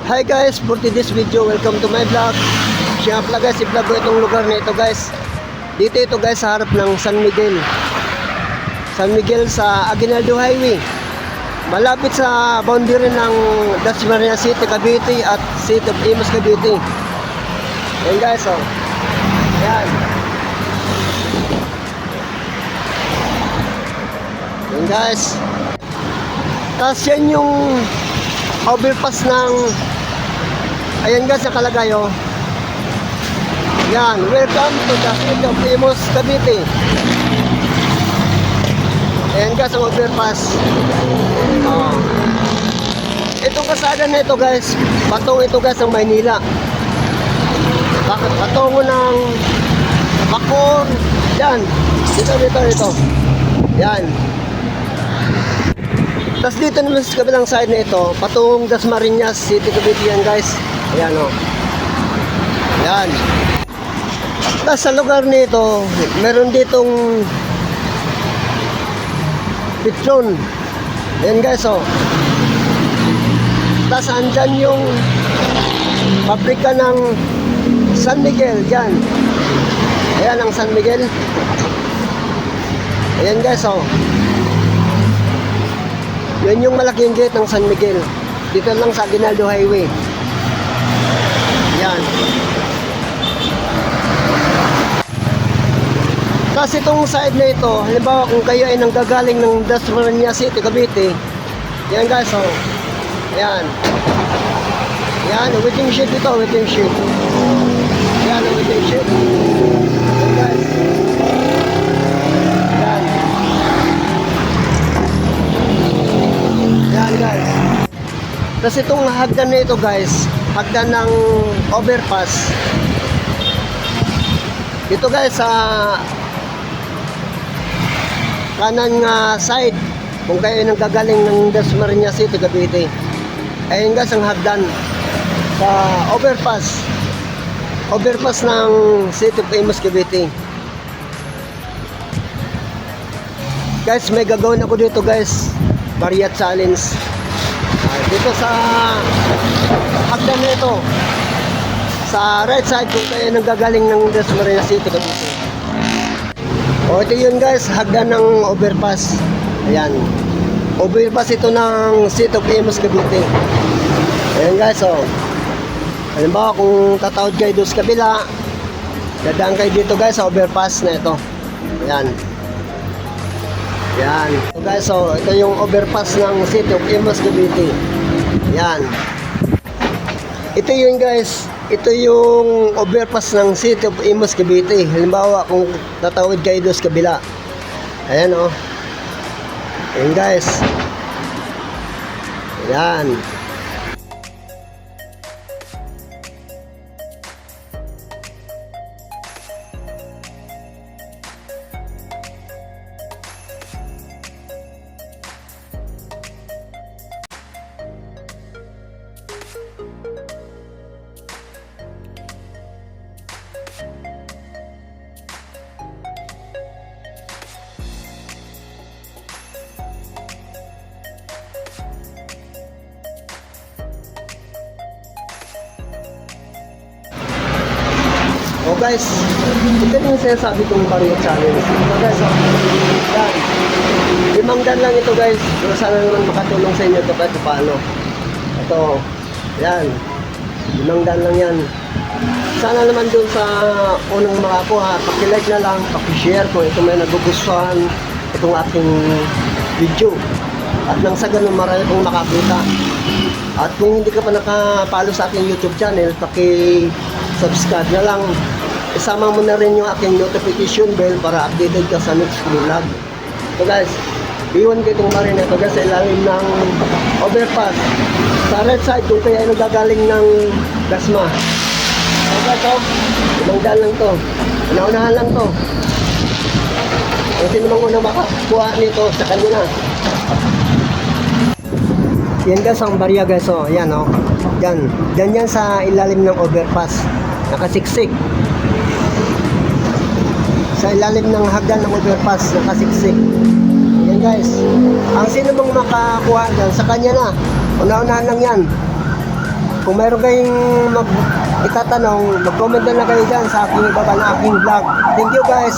Hi guys, for today's video, welcome to my vlog. Siya pala guys, i-vlog ko itong lugar na ito guys. Dito ito guys sa harap ng San Miguel. San Miguel sa Aguinaldo Highway. Malapit sa boundary ng Dasmariñas City, Cavite at City of Imus, Cavite. Ayan guys, oh. Ayan. Ayan guys. Tapos yan yung overpass ng, ayan guys, nakalagay oh. Yan, welcome to the City of Imus, Cavite. Ayan guys, ang overpass. Itong kasada na ito guys, patong ito guys ng Maynila. Patungo ng Bacoor. Yan, dito. Yan. Tapos dito naman sa kabilang side na ito, patungong Dasmariñas City, Cavite yan guys. Ayan o. Ayan. Tapos sa lugar nito, meron ditong Petron. Ayan guys o. Tapos andyan yung pabrika ng San Miguel. Yan. Ayan ang San Miguel. Ayan guys o. Yan yung malaking gate ng San Miguel. Dito lang sa Aguinaldo Highway. Yan. Kasi itong side na ito, halimbawa kung kayo ay nanggagaling ng Dasmariñas City, Cavite, yan guys, oh. Yan. Yan, waiting shed dito, waiting shed. Yan, waiting shed. Yan guys. Yan. Yan guys. Tapos itong hagdan na ito guys, hagdan ng overpass. Dito guys sa kanan nga side, kung kayo nang gagaling ng Dasmariñas City, Cavite, ayun guys ang hagdan sa overpass. Overpass ng City of Imus, Cavite. Guys, may gagawin ako dito guys, Barya Challenge. Dito sa hagdan na ito, sa right side kung kayo nang gagaling ng Dasmariñas City, Cavite. O ito yun guys, hagdan ng overpass. Ayan, overpass ito ng City of Imus, Cavite. Ayan guys, o. Halimbawa kung tatawid kayo doon sa kabila, dadaan kayo dito guys sa overpass na ito. Ayan. Yan. So guys, so ito yung overpass ng City of Imus, Cavite. Yan. Ito yun guys, ito yung overpass ng City of Imus, Cavite. Halimbawa kung tatawid kayo doon sa kabila. Ayan oh. Ayan guys. Ayan. O guys, ito yung sinasabi kong Barya Challenge. So guys, yan. 5 dan lang ito guys. Pero sana naman makatulong sa inyo ito kahit paano. Ito, yan. 5 dan lang yan. Sana naman dun sa unang makakuha, pakilike na lang, pakishare kung ito may nagugustuhan itong aking video. At nang sa ganun marami kong makakita. At kung hindi ka pa nakapalo sa aking YouTube channel, paki-subscribe na lang. Isama mo na rin yung aking notification bell para updated ka sa next vlog. So guys, iwan ko itong marina ito guys sa ilalim ng overpass. Sa right side, kung kayo ay nagagaling ng Dasma. So guys, oh, 5 daan lang to. Una-unahan lang to. Kung sino mang unang makakuha nito sa kanila. Yan guys ang barya guys, oh. Yan oh. Yan. Yan sa ilalim ng overpass. Nakasiksik. Sa ilalim ng hagdan ng overpass, nakasiksik. Yan guys. Ang sino mang makakuha dyan, sa kanya na. Una-unahan lang yan. Kung meron kayong itatanong, mag-comment na lang kayo dyan sa aking baba na aking vlog. Thank you guys.